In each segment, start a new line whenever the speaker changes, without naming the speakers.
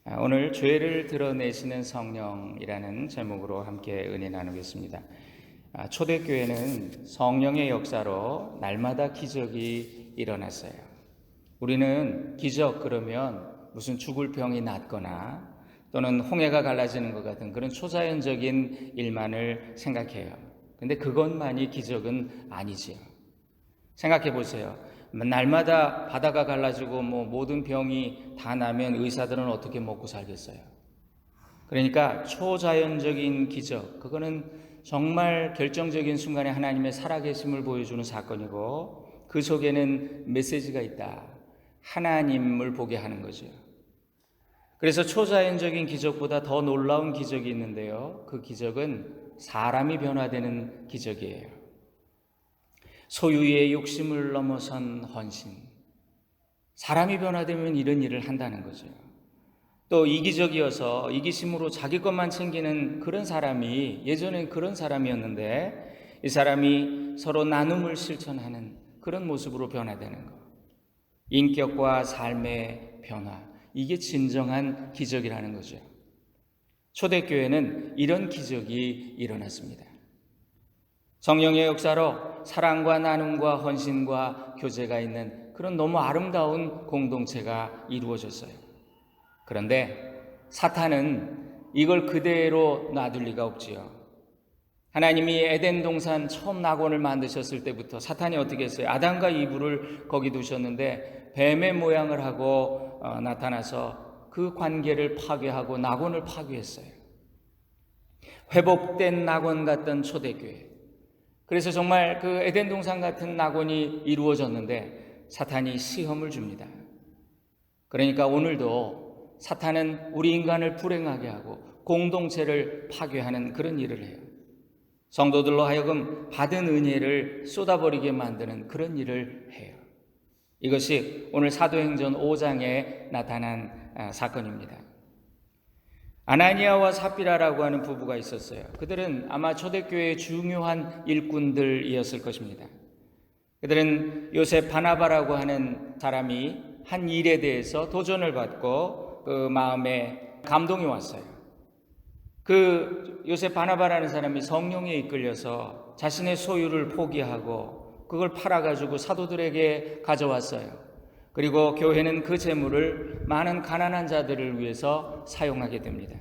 오늘 죄를 드러내시는 성령이라는 제목으로 함께 은혜 나누겠습니다. 초대교회는 성령의 역사로 날마다 기적이 일어났어요. 우리는 기적 그러면 무슨 죽을 병이 낫거나 또는 홍해가 갈라지는 것 같은 그런 초자연적인 일만을 생각해요. 근데 그것만이 기적은 아니지요. 생각해 보세요. 날마다 바다가 갈라지고 모든 병이 다 나면 의사들은 어떻게 먹고 살겠어요? 그러니까 초자연적인 기적, 그거는 정말 결정적인 순간에 하나님의 살아계심을 보여주는 사건이고 그 속에는 메시지가 있다. 하나님을 보게 하는 거죠. 그래서 초자연적인 기적보다 더 놀라운 기적이 있는데요. 그 기적은 사람이 변화되는 기적이에요. 소유의 욕심을 넘어선 헌신. 사람이 변화되면 이런 일을 한다는 거죠. 또 이기적이어서 이기심으로 자기 것만 챙기는 그런 사람이 예전엔 그런 사람이었는데 이 사람이 서로 나눔을 실천하는 그런 모습으로 변화되는 것. 인격과 삶의 변화. 이게 진정한 기적이라는 거죠. 초대교회는 이런 기적이 일어났습니다. 성령의 역사로 사랑과 나눔과 헌신과 교제가 있는 그런 너무 아름다운 공동체가 이루어졌어요. 그런데 사탄은 이걸 그대로 놔둘 리가 없지요. 하나님이 에덴 동산 처음 낙원을 만드셨을 때부터 사탄이 어떻게 했어요? 아담과 이브를 거기 두셨는데 뱀의 모양을 하고 나타나서 그 관계를 파괴하고 낙원을 파괴했어요. 회복된 낙원 같던 초대교회. 그래서 정말 그 에덴 동산 같은 낙원이 이루어졌는데 사탄이 시험을 줍니다. 그러니까 오늘도 사탄은 우리 인간을 불행하게 하고 공동체를 파괴하는 그런 일을 해요. 성도들로 하여금 받은 은혜를 쏟아버리게 만드는 그런 일을 해요. 이것이 오늘 사도행전 5장에 나타난 사건입니다. 아나니아와 삽비라라고 하는 부부가 있었어요. 그들은 아마 초대교회의 중요한 일꾼들이었을 것입니다. 그들은 요셉 바나바라고 하는 사람이 한 일에 대해서 도전을 받고 그 마음에 감동이 왔어요. 그 요셉 바나바라는 사람이 성령에 이끌려서 자신의 소유를 포기하고 그걸 팔아가지고 사도들에게 가져왔어요. 그리고 교회는 그 재물을 많은 가난한 자들을 위해서 사용하게 됩니다.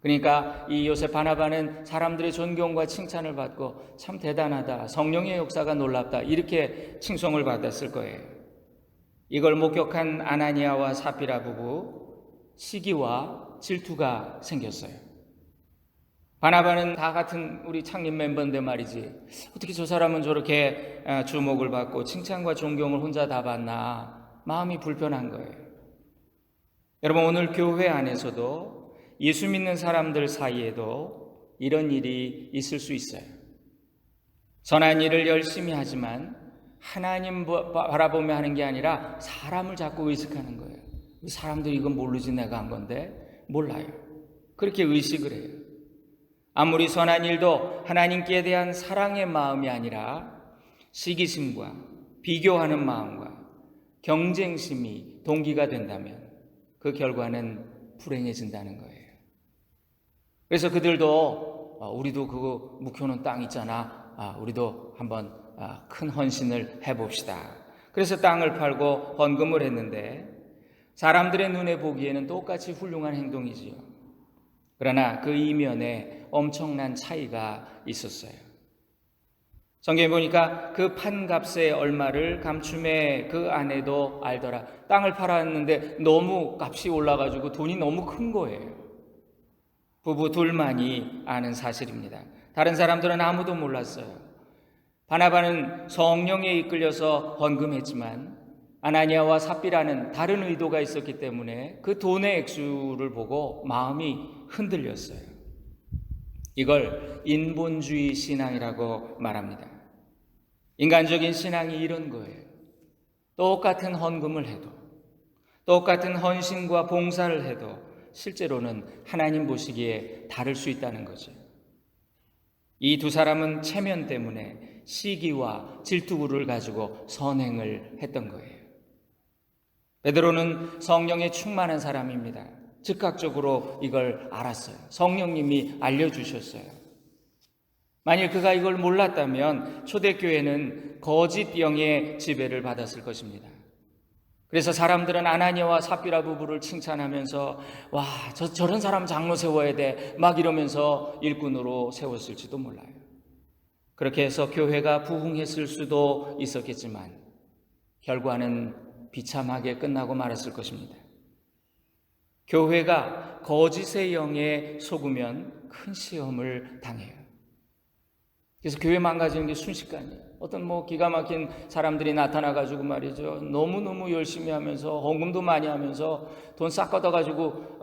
그러니까 이 요셉 바나바는 사람들의 존경과 칭찬을 받고 참 대단하다, 성령의 역사가 놀랍다 이렇게 칭송을 받았을 거예요. 이걸 목격한 아나니아와 삽비라 부부 시기와 질투가 생겼어요. 바나바는 다 같은 우리 창립 멤버인데 말이지 어떻게 저 사람은 저렇게 주목을 받고 칭찬과 존경을 혼자 다 받나 마음이 불편한 거예요. 여러분 오늘 교회 안에서도 예수 믿는 사람들 사이에도 이런 일이 있을 수 있어요. 선한 일을 열심히 하지만 하나님 바라보며 하는 게 아니라 사람을 자꾸 의식하는 거예요. 사람들이 이건 모르지 내가 한 건데 몰라요. 그렇게 의식을 해요. 아무리 선한 일도 하나님께 대한 사랑의 마음이 아니라 시기심과 비교하는 마음과 경쟁심이 동기가 된다면 그 결과는 불행해진다는 거예요. 그래서 그들도 우리도 그 묵혀놓은 땅 있잖아. 우리도 한번 큰 헌신을 해봅시다. 그래서 땅을 팔고 헌금을 했는데 사람들의 눈에 보기에는 똑같이 훌륭한 행동이지요. 그러나 그 이면에 엄청난 차이가 있었어요. 성경에 보니까 그 판값의 얼마를 감춤의 그 아내도 알더라. 땅을 팔았는데 너무 값이 올라가지고 돈이 너무 큰 거예요. 부부 둘만이 아는 사실입니다. 다른 사람들은 아무도 몰랐어요. 바나바는 성령에 이끌려서 헌금했지만 아나니아와 삽비라는 다른 의도가 있었기 때문에 그 돈의 액수를 보고 마음이 흔들렸어요. 이걸 인본주의 신앙이라고 말합니다. 인간적인 신앙이 이런 거예요. 똑같은 헌금을 해도 똑같은 헌신과 봉사를 해도 실제로는 하나님 보시기에 다를 수 있다는 거죠. 이 두 사람은 체면 때문에 시기와 질투를 가지고 선행을 했던 거예요. 베드로는 성령에 충만한 사람입니다. 즉각적으로 이걸 알았어요. 성령님이 알려주셨어요. 만일 그가 이걸 몰랐다면 초대교회는 거짓 영의 지배를 받았을 것입니다. 그래서 사람들은 아나니아와 삽비라 부부를 칭찬하면서 와, 저런 사람 장로 세워야 돼 막 이러면서 일꾼으로 세웠을지도 몰라요. 그렇게 해서 교회가 부흥했을 수도 있었겠지만 결과는 비참하게 끝나고 말았을 것입니다. 교회가 거짓의 영에 속으면 큰 시험을 당해요. 그래서 교회 망가지는 게 순식간이에요. 어떤 기가 막힌 사람들이 나타나가지고 말이죠. 너무너무 열심히 하면서 헌금도 많이 하면서 돈 싹 걷어가지고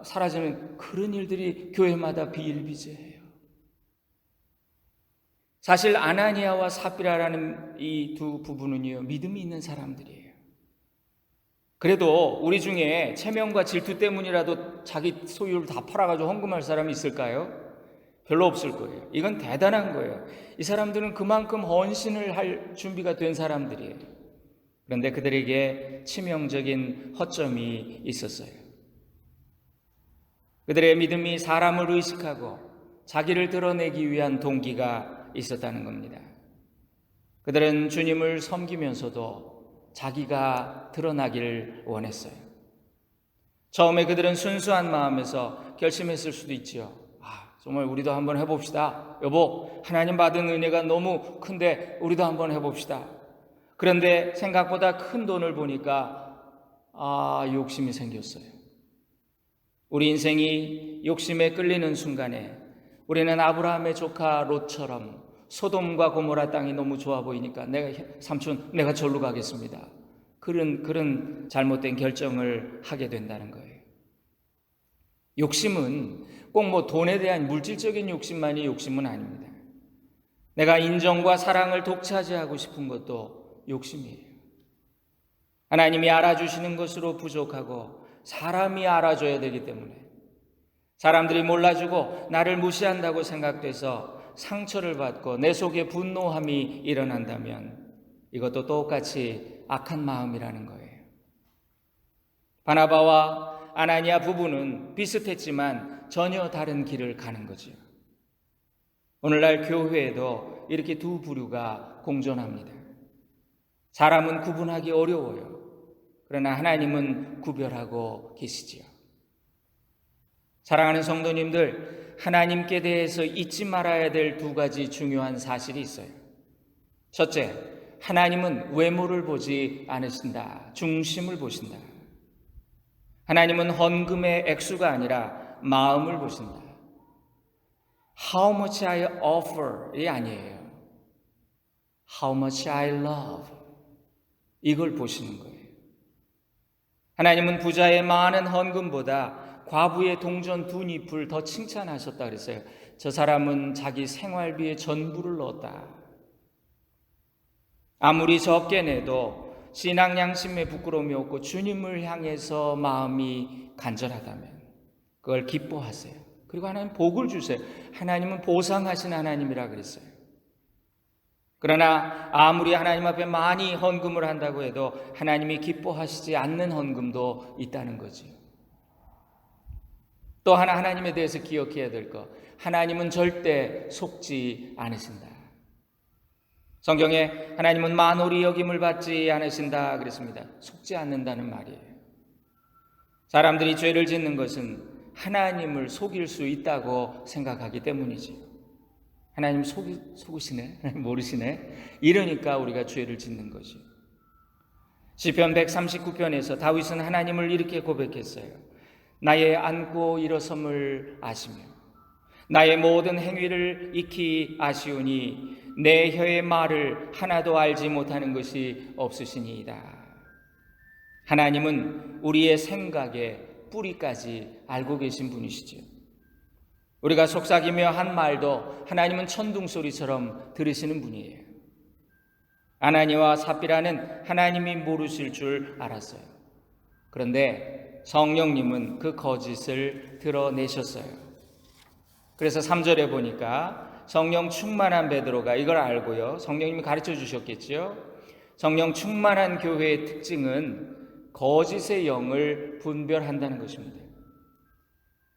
사라지는 그런 일들이 교회마다 비일비재해요. 사실 아나니아와 삽비라라는 이 두 부부는요, 믿음이 있는 사람들이에요. 그래도 우리 중에 체면과 질투 때문이라도 자기 소유를 다 팔아가지고 헌금할 사람이 있을까요? 별로 없을 거예요. 이건 대단한 거예요. 이 사람들은 그만큼 헌신을 할 준비가 된 사람들이에요. 그런데 그들에게 치명적인 허점이 있었어요. 그들의 믿음이 사람을 의식하고 자기를 드러내기 위한 동기가 있었다는 겁니다. 그들은 주님을 섬기면서도 자기가 드러나길 원했어요. 처음에 그들은 순수한 마음에서 결심했을 수도 있지요. 정말 우리도 한번 해봅시다. 여보, 하나님 받은 은혜가 너무 큰데 우리도 한번 해봅시다. 그런데 생각보다 큰 돈을 보니까 욕심이 생겼어요. 우리 인생이 욕심에 끌리는 순간에 우리는 아브라함의 조카 롯처럼 소돔과 고모라 땅이 너무 좋아 보이니까 삼촌 내가 절로 가겠습니다. 그런 잘못된 결정을 하게 된다는 거예요. 욕심은 꼭 돈에 대한 물질적인 욕심만이 욕심은 아닙니다. 내가 인정과 사랑을 독차지하고 싶은 것도 욕심이에요. 하나님이 알아주시는 것으로 부족하고 사람이 알아줘야 되기 때문에 사람들이 몰라주고 나를 무시한다고 생각돼서 상처를 받고 내 속에 분노함이 일어난다면 이것도 똑같이 악한 마음이라는 거예요. 바나바와 아나니아 부부는 비슷했지만 전혀 다른 길을 가는 거지요. 오늘날 교회에도 이렇게 두 부류가 공존합니다. 사람은 구분하기 어려워요. 그러나 하나님은 구별하고 계시지요. 사랑하는 성도님들, 하나님께 대해서 잊지 말아야 될 두 가지 중요한 사실이 있어요. 첫째, 하나님은 외모를 보지 않으신다. 중심을 보신다. 하나님은 헌금의 액수가 아니라 마음을 보신다. How much I offer이 아니에요. How much I love. 이걸 보시는 거예요. 하나님은 부자의 많은 헌금보다 과부의 동전 2잎을 더 칭찬하셨다 그랬어요. 저 사람은 자기 생활비의 전부를 넣었다. 아무리 적게 내도 신앙 양심에 부끄러움이 없고 주님을 향해서 마음이 간절하다면 그걸 기뻐하세요. 그리고 하나님 복을 주세요. 하나님은 보상하신 하나님이라 그랬어요. 그러나 아무리 하나님 앞에 많이 헌금을 한다고 해도 하나님이 기뻐하시지 않는 헌금도 있다는 거지요. 또 하나님에 대해서 기억해야 될 것, 하나님은 절대 속지 않으신다. 성경에 하나님은 만홀히 여김을 받지 않으신다 그랬습니다. 속지 않는다는 말이에요. 사람들이 죄를 짓는 것은 하나님을 속일 수 있다고 생각하기 때문이지. 하나님 속으시네? 모르시네? 이러니까 우리가 죄를 짓는 거지. 시편 139편에서 다윗은 하나님을 이렇게 고백했어요. 나의 앉고 일어섬을 아시며 나의 모든 행위를 익히 아시오니 내 혀의 말을 하나도 알지 못하는 것이 없으시니이다. 하나님은 우리의 생각의 뿌리까지 알고 계신 분이시죠. 우리가 속삭이며 한 말도 하나님은 천둥소리처럼 들으시는 분이에요. 아나니아와 삽비라는 하나님이 모르실 줄 알았어요. 그런데 성령님은 그 거짓을 드러내셨어요. 그래서 3절에 보니까 성령 충만한 베드로가 이걸 알고요. 성령님이 가르쳐 주셨겠지요. 성령 충만한 교회의 특징은 거짓의 영을 분별한다는 것입니다.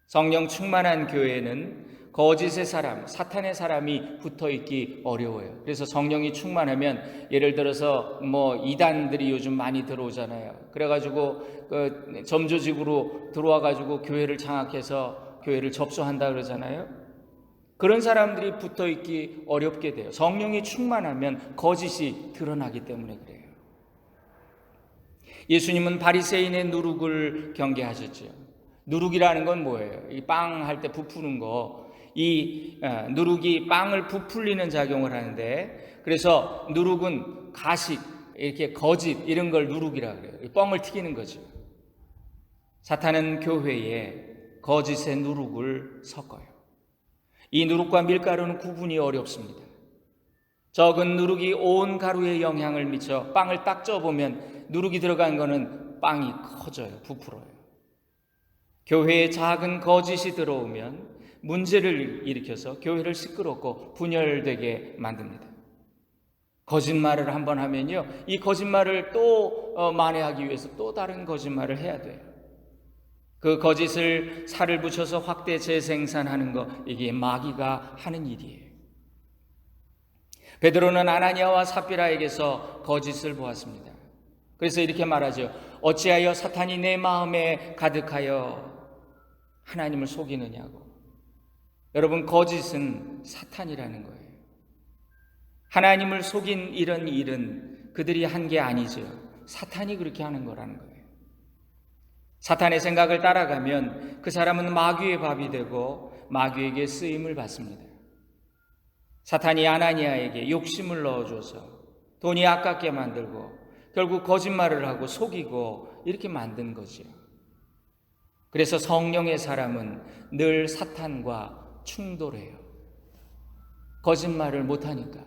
성령 충만한 교회에는 거짓의 사람, 사탄의 사람이 붙어 있기 어려워요. 그래서 성령이 충만하면 예를 들어서 이단들이 요즘 많이 들어오잖아요. 그래가지고 점조직으로 들어와가지고 교회를 장악해서 교회를 접수한다 그러잖아요. 그런 사람들이 붙어 있기 어렵게 돼요. 성령이 충만하면 거짓이 드러나기 때문에 그래요. 예수님은 바리새인의 누룩을 경계하셨죠. 누룩이라는 건 뭐예요? 이 빵 할 때 부푸는 거. 이 누룩이 빵을 부풀리는 작용을 하는데, 그래서 누룩은 가식, 이렇게 거짓 이런 걸 누룩이라 그래요. 뻥을 튀기는 거죠. 사탄은 교회에 거짓의 누룩을 섞어요. 이 누룩과 밀가루는 구분이 어렵습니다. 적은 누룩이 온 가루에 영향을 미쳐 빵을 딱 쪄보면 누룩이 들어간 거는 빵이 커져요. 부풀어요. 교회에 작은 거짓이 들어오면 문제를 일으켜서 교회를 시끄럽고 분열되게 만듭니다. 거짓말을 한번 하면요, 이 거짓말을 또 만회하기 위해서 또 다른 거짓말을 해야 돼요. 그 거짓을 살을 붙여서 확대 재생산하는 거, 이게 마귀가 하는 일이에요. 베드로는 아나니아와 삽비라에게서 거짓을 보았습니다. 그래서 이렇게 말하죠. 어찌하여 사탄이 내 마음에 가득하여 하나님을 속이느냐고. 여러분, 거짓은 사탄이라는 거예요. 하나님을 속인 이런 일은 그들이 한 게 아니죠. 사탄이 그렇게 하는 거라는 거예요. 사탄의 생각을 따라가면 그 사람은 마귀의 밥이 되고 마귀에게 쓰임을 받습니다. 사탄이 아나니아에게 욕심을 넣어줘서 돈이 아깝게 만들고 결국 거짓말을 하고 속이고 이렇게 만든 거죠. 그래서 성령의 사람은 늘 사탄과 충돌해요. 거짓말을 못하니까.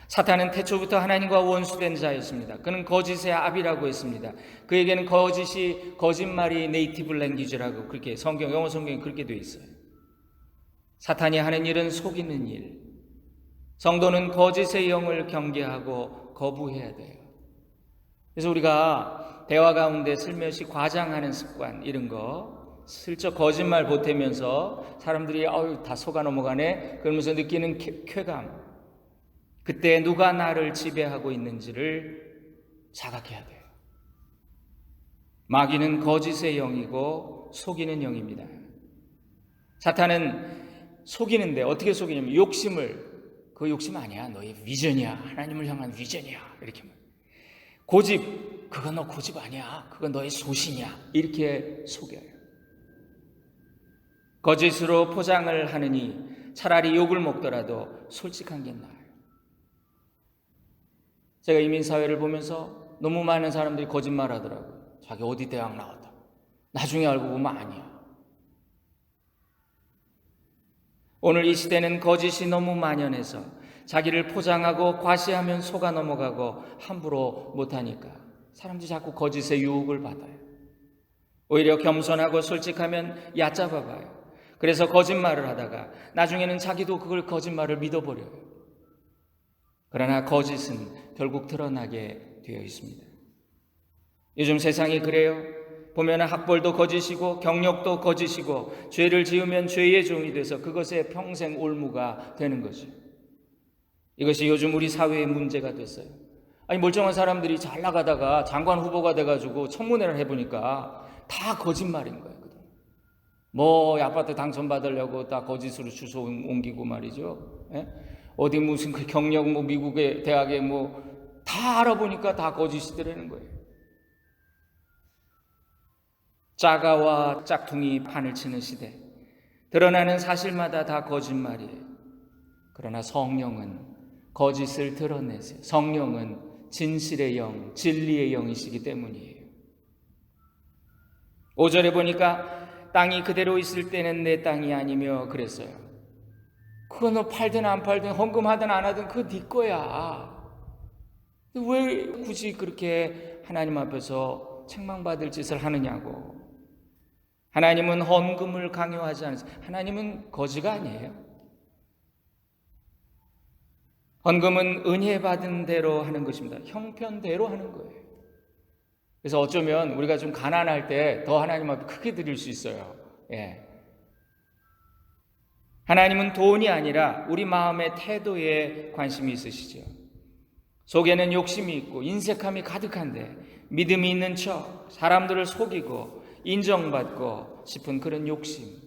사탄은 태초부터 하나님과 원수된 자였습니다. 그는 거짓의 아비라고 했습니다. 그에게는 거짓말이 네이티브 랭귀지라고 그렇게 영어 성경에 그렇게 되어 있어요. 사탄이 하는 일은 속이는 일. 성도는 거짓의 영을 경계하고 거부해야 돼요. 그래서 우리가 대화 가운데 슬며시 과장하는 습관, 이런 거, 슬쩍 거짓말 보태면서 사람들이 다 속아 넘어가네 그러면서 느끼는 쾌감, 그때 누가 나를 지배하고 있는지를 자각해야 돼요. 마귀는 거짓의 영이고 속이는 영입니다. 사탄은 속이는데 어떻게 속이냐면 그 욕심 아니야. 너의 비전이야. 하나님을 향한 비전이야. 이렇게. 고집, 그거 너 고집 아니야. 그거 너의 소신이야. 이렇게 속여요. 거짓으로 포장을 하느니 차라리 욕을 먹더라도 솔직한 게 나아요. 제가 이민사회를 보면서 너무 많은 사람들이 거짓말 하더라고요. 자기 어디 대학 나왔다. 나중에 알고 보면 아니야. 오늘 이 시대는 거짓이 너무 만연해서 자기를 포장하고 과시하면 속아 넘어가고 함부로 못하니까 사람들이 자꾸 거짓의 유혹을 받아요. 오히려 겸손하고 솔직하면 얕잡아봐요. 그래서 거짓말을 하다가 나중에는 자기도 그걸 거짓말을 믿어버려요. 그러나 거짓은 결국 드러나게 되어 있습니다. 요즘 세상이 그래요. 보면 학벌도 거짓이고 경력도 거짓이고 죄를 지으면 죄의 종이 돼서 그것에 평생 올무가 되는 거죠. 이것이 요즘 우리 사회의 문제가 됐어요. 멀쩡한 사람들이 잘 나가다가 장관 후보가 돼가지고 청문회를 해보니까 다 거짓말인 거예요. 아파트 당선받으려고 다 거짓으로 주소 옮기고 말이죠. 어디 무슨 그 경력 미국의 대학에 다 알아보니까 다 거짓이더라는 거예요. 짜가와 짝퉁이 판을 치는 시대. 드러나는 사실마다 다 거짓말이에요. 그러나 성령은 거짓을 드러내세요. 성령은 진실의 영, 진리의 영이시기 때문이에요. 5절에 보니까 땅이 그대로 있을 때는 내 땅이 아니며 그랬어요. 그거 너 팔든 안 팔든 헌금하든 안 하든 그거 네 거야. 왜 굳이 그렇게 하나님 앞에서 책망받을 짓을 하느냐고. 하나님은 헌금을 강요하지 않으세요. 하나님은 거지가 아니에요. 헌금은 은혜 받은 대로 하는 것입니다. 형편대로 하는 거예요. 그래서 어쩌면 우리가 좀 가난할 때 더 하나님 앞에 크게 드릴 수 있어요. 예. 하나님은 돈이 아니라 우리 마음의 태도에 관심이 있으시죠. 속에는 욕심이 있고 인색함이 가득한데 믿음이 있는 척 사람들을 속이고 인정받고 싶은 그런 욕심,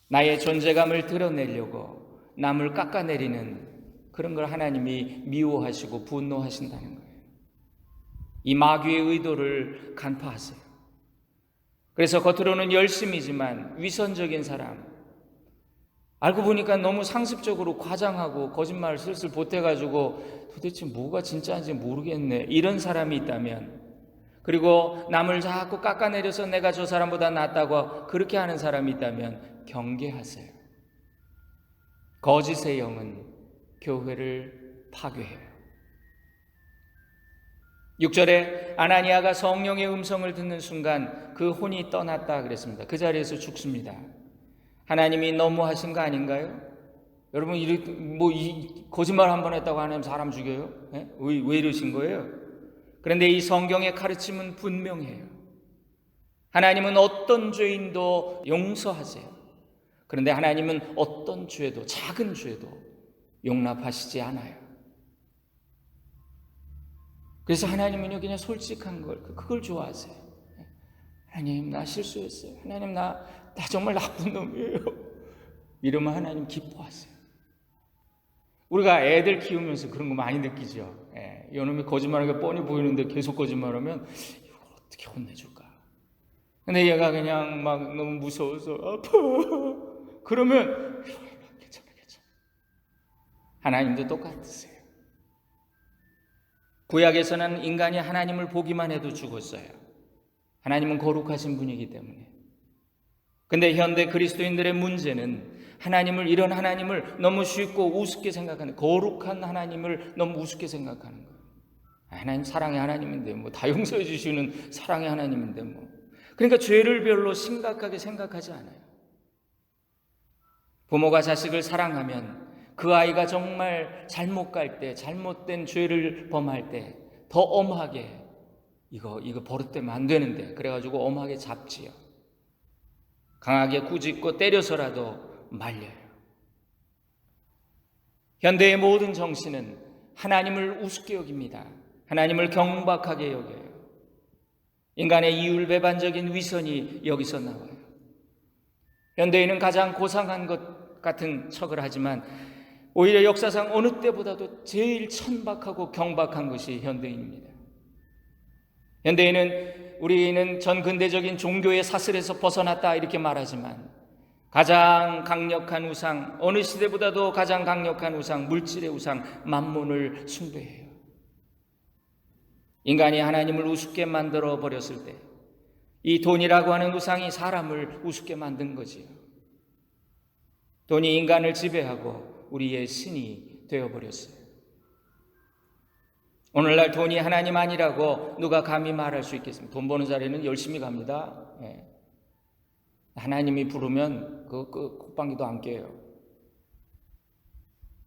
나의 존재감을 드러내려고 남을 깎아내리는 그런 걸 하나님이 미워하시고 분노하신다는 거예요. 이 마귀의 의도를 간파하세요. 그래서 겉으로는 열심이지만 위선적인 사람, 알고 보니까 너무 상습적으로 과장하고 거짓말을 슬슬 보태가지고 도대체 뭐가 진짜인지 모르겠네, 이런 사람이 있다면, 그리고 남을 자꾸 깎아내려서 내가 저 사람보다 낫다고 그렇게 하는 사람이 있다면 경계하세요. 거짓의 영은 교회를 파괴해요. 6절에 아나니아가 성령의 음성을 듣는 순간 그 혼이 떠났다 그랬습니다. 그 자리에서 죽습니다. 하나님이 너무하신 거 아닌가요? 여러분, 거짓말 한 번 했다고 하나님 사람 죽여요? 네? 왜 이러신 거예요? 그런데 이 성경의 가르침은 분명해요. 하나님은 어떤 죄인도 용서하세요. 그런데 하나님은 어떤 죄도, 작은 죄도 용납하시지 않아요. 그래서 하나님은요, 그냥 솔직한 걸, 그걸 좋아하세요. 하나님, 나 실수했어요. 하나님, 나 정말 나쁜 놈이에요. 이러면 하나님 기뻐하세요. 우리가 애들 키우면서 그런 거 많이 느끼죠. 이놈이 거짓말하는 게 뻔히 보이는데 계속 거짓말하면 이걸 어떻게 혼내줄까? 근데 얘가 그냥 막 너무 무서워서 아파. 그러면 괜찮아. 하나님도 똑같으세요. 구약에서는 인간이 하나님을 보기만 해도 죽었어요. 하나님은 거룩하신 분이기 때문에. 근데 현대 그리스도인들의 문제는 이런 하나님을 너무 쉽고 우습게 생각하는, 거룩한 하나님을 너무 우습게 생각하는 거예요. 하나님 사랑의 하나님인데 다 용서해 주시는 사랑의 하나님인데 그러니까 죄를 별로 심각하게 생각하지 않아요. 부모가 자식을 사랑하면 그 아이가 정말 잘못 갈 때, 잘못된 죄를 범할 때 더 엄하게 이거 버릇되면 안 되는데 그래가지고 엄하게 잡지요. 강하게 꾸짖고 때려서라도 말려요. 현대의 모든 정신은 하나님을 우습게 여깁니다. 하나님을 경박하게 여겨요. 인간의 이율배반적인 위선이 여기서 나와요. 현대인은 가장 고상한 것 같은 척을 하지만 오히려 역사상 어느 때보다도 제일 천박하고 경박한 것이 현대인입니다. 현대인은 우리는 전 근대적인 종교의 사슬에서 벗어났다 이렇게 말하지만 가장 강력한 우상, 어느 시대보다도 가장 강력한 우상, 물질의 우상, 만몬을 숭배해요. 인간이 하나님을 우습게 만들어 버렸을 때 이 돈이라고 하는 우상이 사람을 우습게 만든 거지요. 돈이 인간을 지배하고 우리의 신이 되어버렸어요. 오늘날 돈이 하나님 아니라고 누가 감히 말할 수 있겠습니까? 돈 버는 자리는 열심히 갑니다. 하나님이 부르면 그 콧방귀도 안 껴요.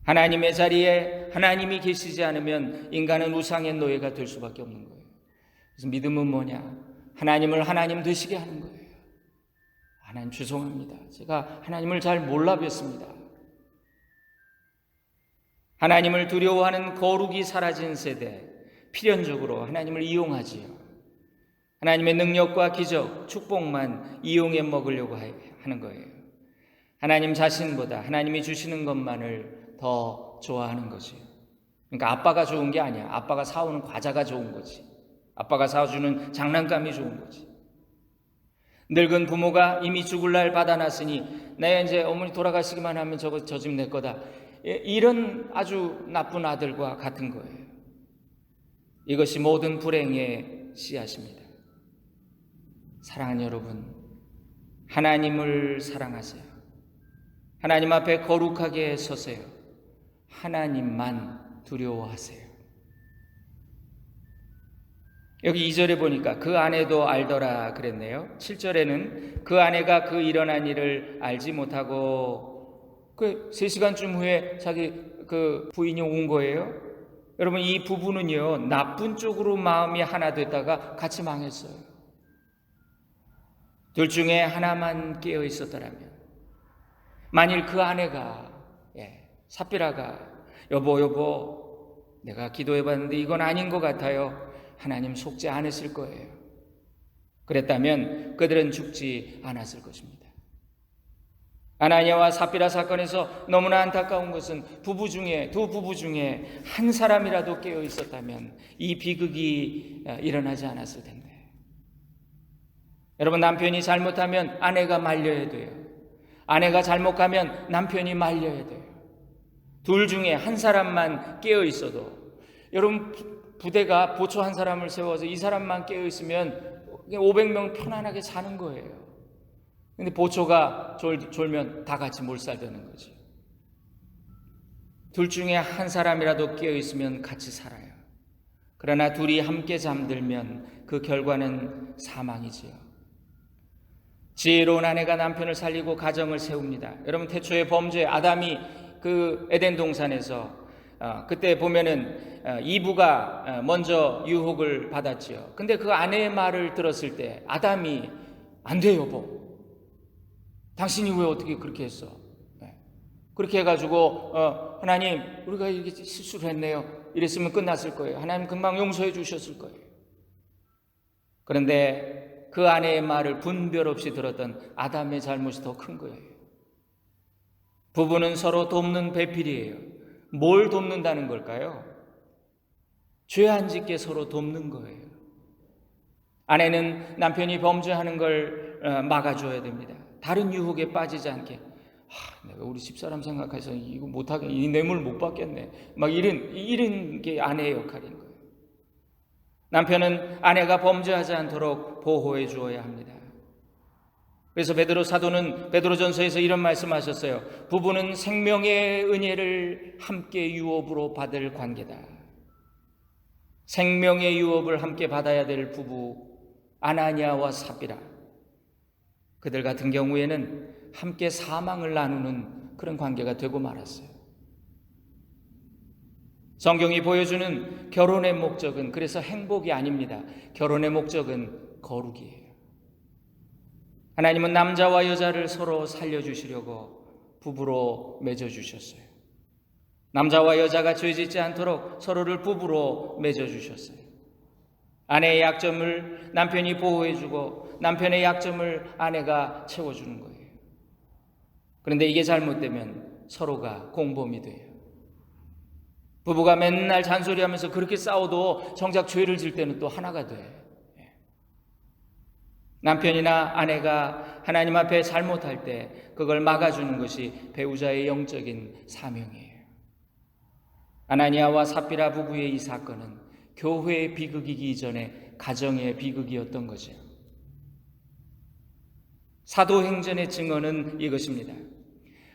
하나님의 자리에 하나님이 계시지 않으면 인간은 우상의 노예가 될 수밖에 없는 거예요. 그래서 믿음은 뭐냐? 하나님을 하나님 되시게 하는 거예요. 하나님 죄송합니다. 제가 하나님을 잘 몰라 뵀습니다. 하나님을 두려워하는 거룩이 사라진 세대, 필연적으로 하나님을 이용하지요. 하나님의 능력과 기적, 축복만 이용해 먹으려고 하는 거예요. 하나님 자신보다 하나님이 주시는 것만을 더 좋아하는 거지요. 그러니까 아빠가 좋은 게 아니야. 아빠가 사오는 과자가 좋은 거지. 아빠가 사주는 장난감이 좋은 거지. 늙은 부모가 이미 죽을 날 받아놨으니 내가 이제 어머니 돌아가시기만 하면 저 집 내 거다. 이런 아주 나쁜 아들과 같은 거예요. 이것이 모든 불행의 씨앗입니다. 사랑하는 여러분, 하나님을 사랑하세요. 하나님 앞에 거룩하게 서세요. 하나님만 두려워하세요. 여기 2절에 보니까 그 아내도 알더라 그랬네요. 7절에는 그 아내가 그 일어난 일을 알지 못하고 3시간쯤 후에 자기 그 부인이 온 거예요. 여러분, 이 부부는요, 나쁜 쪽으로 마음이 하나 됐다가 같이 망했어요. 둘 중에 하나만 깨어 있었더라면, 만일 그 아내가, 삽비라가 여보 내가 기도해봤는데 이건 아닌 것 같아요, 하나님 속지 않으실 거예요, 그랬다면 그들은 죽지 않았을 것입니다. 아나니아와 삽비라 사건에서 너무나 안타까운 것은 두 부부 중에 한 사람이라도 깨어 있었다면 이 비극이 일어나지 않았을 텐데. 여러분, 남편이 잘못하면 아내가 말려야 돼요. 아내가 잘못 가면 남편이 말려야 돼요. 둘 중에 한 사람만 깨어 있어도, 여러분, 부대가 보초 한 사람을 세워서 이 사람만 깨어 있으면 500명 편안하게 사는 거예요. 근데 보초가 졸면 다 같이 몰살되는 거지. 둘 중에 한 사람이라도 깨어 있으면 같이 살아요. 그러나 둘이 함께 잠들면 그 결과는 사망이지요. 지혜로운 아내가 남편을 살리고 가정을 세웁니다. 여러분, 태초의 범죄, 아담이 그 에덴 동산에서 그때 보면은 이브가 먼저 유혹을 받았지요. 근데 그 아내의 말을 들었을 때 아담이 안 돼, 여보, 당신이 왜 어떻게 그렇게 했어? 그렇게 해가지고 하나님, 우리가 이렇게 실수를 했네요, 이랬으면 끝났을 거예요. 하나님 금방 용서해 주셨을 거예요. 그런데 그 아내의 말을 분별 없이 들었던 아담의 잘못이 더 큰 거예요. 부부는 서로 돕는 배필이에요. 뭘 돕는다는 걸까요? 죄 안 짓게 서로 돕는 거예요. 아내는 남편이 범죄하는 걸 막아줘야 됩니다. 다른 유혹에 빠지지 않게. 내가 우리 집사람 생각해서 이거 못하겠네, 이 뇌물 못 받겠네, 막 이런 게 아내의 역할인 거예요. 남편은 아내가 범죄하지 않도록 보호해 주어야 합니다. 그래서 베드로 사도는 베드로전서에서 이런 말씀하셨어요. 부부는 생명의 은혜를 함께 유업으로 받을 관계다. 생명의 유업을 함께 받아야 될 부부 아나니아와 삽비라, 그들 같은 경우에는 함께 사망을 나누는 그런 관계가 되고 말았어요. 성경이 보여주는 결혼의 목적은 그래서 행복이 아닙니다. 결혼의 목적은 거룩이에요. 하나님은 남자와 여자를 서로 살려주시려고 부부로 맺어주셨어요. 남자와 여자가 죄짓지 않도록 서로를 부부로 맺어주셨어요. 아내의 약점을 남편이 보호해주고 남편의 약점을 아내가 채워주는 거예요. 그런데 이게 잘못되면 서로가 공범이 돼요. 부부가 맨날 잔소리하면서 그렇게 싸워도 정작 죄를 질 때는 또 하나가 돼. 남편이나 아내가 하나님 앞에 잘못할 때 그걸 막아주는 것이 배우자의 영적인 사명이에요. 아나니아와 삽비라 부부의 이 사건은 교회의 비극이기 이전에 가정의 비극이었던 거죠. 사도행전의 증언은 이것입니다.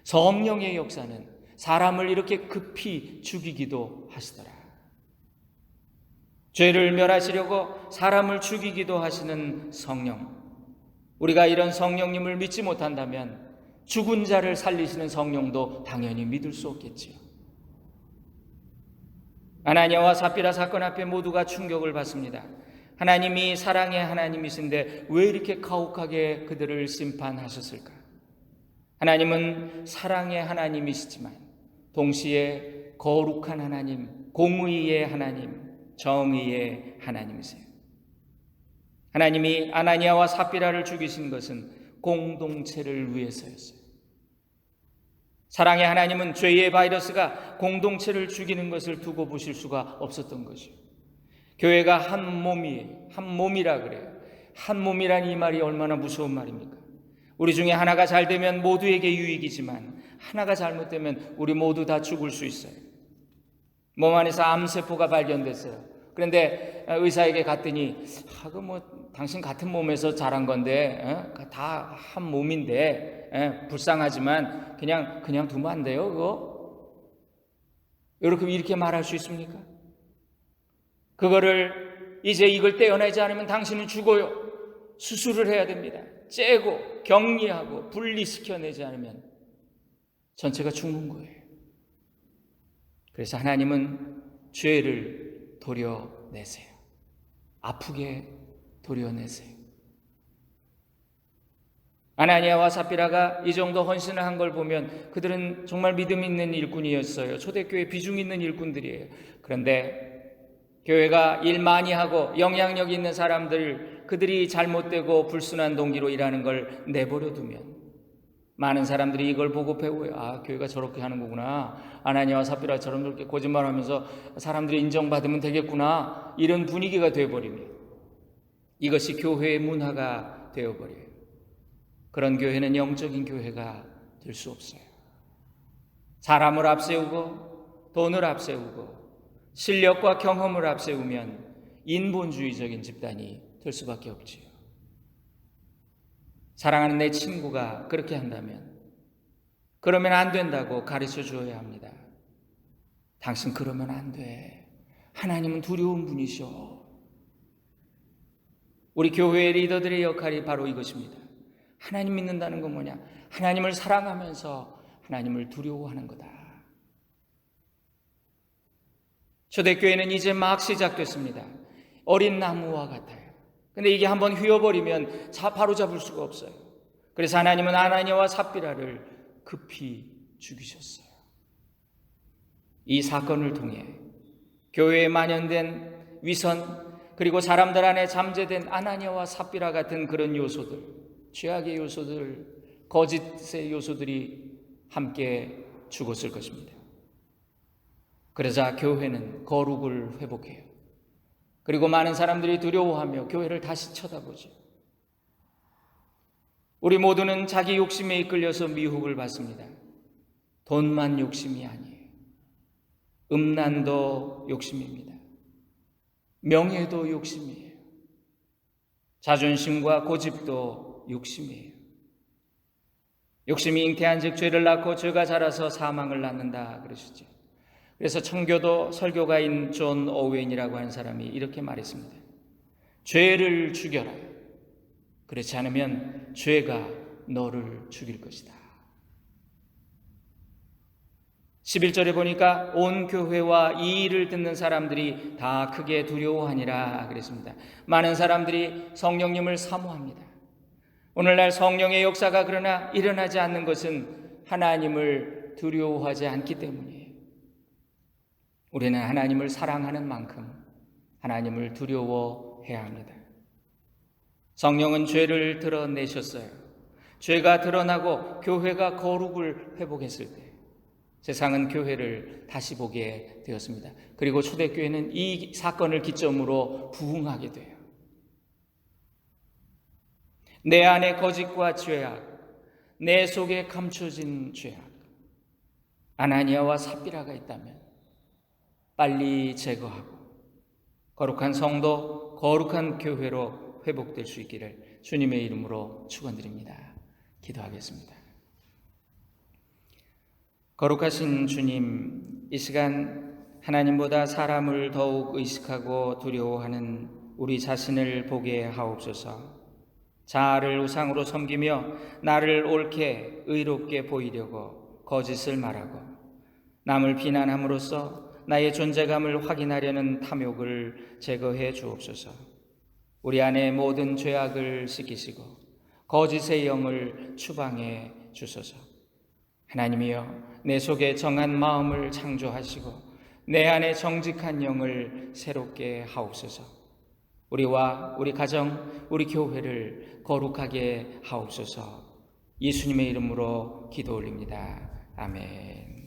성령의 역사는 사람을 이렇게 급히 죽이기도 하시더라. 죄를 멸하시려고 사람을 죽이기도 하시는 성령. 우리가 이런 성령님을 믿지 못한다면 죽은 자를 살리시는 성령도 당연히 믿을 수 없겠지요. 아나니아와 삽비라 사건 앞에 모두가 충격을 받습니다. 하나님이 사랑의 하나님이신데 왜 이렇게 가혹하게 그들을 심판하셨을까? 하나님은 사랑의 하나님이시지만 동시에 거룩한 하나님, 공의의 하나님, 정의의 하나님이세요. 하나님이 아나니아와 삽비라를 죽이신 것은 공동체를 위해서였어요. 사랑의 하나님은 죄의 바이러스가 공동체를 죽이는 것을 두고 보실 수가 없었던 것이요. 교회가 한 몸이라 그래요. 한 몸이란 이 말이 얼마나 무서운 말입니까? 우리 중에 하나가 잘 되면 모두에게 유익이지만 하나가 잘못되면 우리 모두 다 죽을 수 있어요. 몸 안에서 암세포가 발견됐어요. 그런데 의사에게 갔더니 당신 같은 몸에서 자란 건데 다 한 몸인데 불쌍하지만 그냥 두면 안 돼요, 그거? 이렇게 말할 수 있습니까? 그거를 이제 이걸 떼어내지 않으면 당신은 죽어요. 수술을 해야 됩니다. 째고 격리하고 분리시켜내지 않으면 전체가 죽는 거예요. 그래서 하나님은 죄를 도려내세요. 아프게 도려내세요. 아나니아와 삽비라가 이 정도 헌신을 한 걸 보면 그들은 정말 믿음 있는 일꾼이었어요. 초대교회 비중 있는 일꾼들이에요. 그런데 교회가 일 많이 하고 영향력 있는 사람들, 그들이 잘못되고 불순한 동기로 일하는 걸 내버려 두면 많은 사람들이 이걸 보고 배워요. 아, 교회가 저렇게 하는 거구나. 아나니아와 삽비라처럼 저렇게 거짓말하면서 사람들이 인정받으면 되겠구나. 이런 분위기가 되어버리면 이것이 교회의 문화가 되어버려요. 그런 교회는 영적인 교회가 될 수 없어요. 사람을 앞세우고 돈을 앞세우고 실력과 경험을 앞세우면 인본주의적인 집단이 될 수밖에 없지요. 사랑하는 내 친구가 그렇게 한다면 그러면 안 된다고 가르쳐 주어야 합니다. 당신 그러면 안 돼. 하나님은 두려운 분이셔. 우리 교회의 리더들의 역할이 바로 이것입니다. 하나님 믿는다는 건 뭐냐? 하나님을 사랑하면서 하나님을 두려워하는 거다. 초대교회는 이제 막 시작됐습니다. 어린 나무와 같아요. 근데 이게 한번 휘어버리면 바로 잡을 수가 없어요. 그래서 하나님은 아나니아와 삽비라를 급히 죽이셨어요. 이 사건을 통해 교회에 만연된 위선, 그리고 사람들 안에 잠재된 아나니아와 삽비라 같은 그런 요소들, 죄악의 요소들, 거짓의 요소들이 함께 죽었을 것입니다. 그러자 교회는 거룩을 회복해요. 그리고 많은 사람들이 두려워하며 교회를 다시 쳐다보죠. 우리 모두는 자기 욕심에 이끌려서 미혹을 받습니다. 돈만 욕심이 아니에요. 음란도 욕심입니다. 명예도 욕심이에요. 자존심과 고집도 욕심이에요. 욕심이 잉태한 즉 죄를 낳고 죄가 자라서 사망을 낳는다 그러시죠. 그래서 청교도 설교가인 존 오웬이라고 하는 사람이 이렇게 말했습니다. 죄를 죽여라. 그렇지 않으면 죄가 너를 죽일 것이다. 11절에 보니까 온 교회와 이 일을 듣는 사람들이 다 크게 두려워하니라 그랬습니다. 많은 사람들이 성령님을 사모합니다. 오늘날 성령의 역사가 그러나 일어나지 않는 것은 하나님을 두려워하지 않기 때문이에요. 우리는 하나님을 사랑하는 만큼 하나님을 두려워해야 합니다. 성령은 죄를 드러내셨어요. 죄가 드러나고 교회가 거룩을 회복했을 때 세상은 교회를 다시 보게 되었습니다. 그리고 초대교회는 이 사건을 기점으로 부흥하게 돼요. 내 안에 거짓과 죄악, 내 속에 감춰진 죄악, 아나니아와 삽비라가 있다면 빨리 제거하고 거룩한 성도, 거룩한 교회로 회복될 수 있기를 주님의 이름으로 축원드립니다. 기도하겠습니다. 거룩하신 주님, 이 시간 하나님보다 사람을 더욱 의식하고 두려워하는 우리 자신을 보게 하옵소서. 자아를 우상으로 섬기며 나를 옳게 의롭게 보이려고 거짓을 말하고 남을 비난함으로써 나의 존재감을 확인하려는 탐욕을 제거해 주옵소서. 우리 안에 모든 죄악을 씻기시고 거짓의 영을 추방해 주소서. 하나님이여, 내 속에 정한 마음을 창조하시고 내 안에 정직한 영을 새롭게 하옵소서. 우리와 우리 가정, 우리 교회를 거룩하게 하옵소서. 예수님의 이름으로 기도 올립니다. 아멘.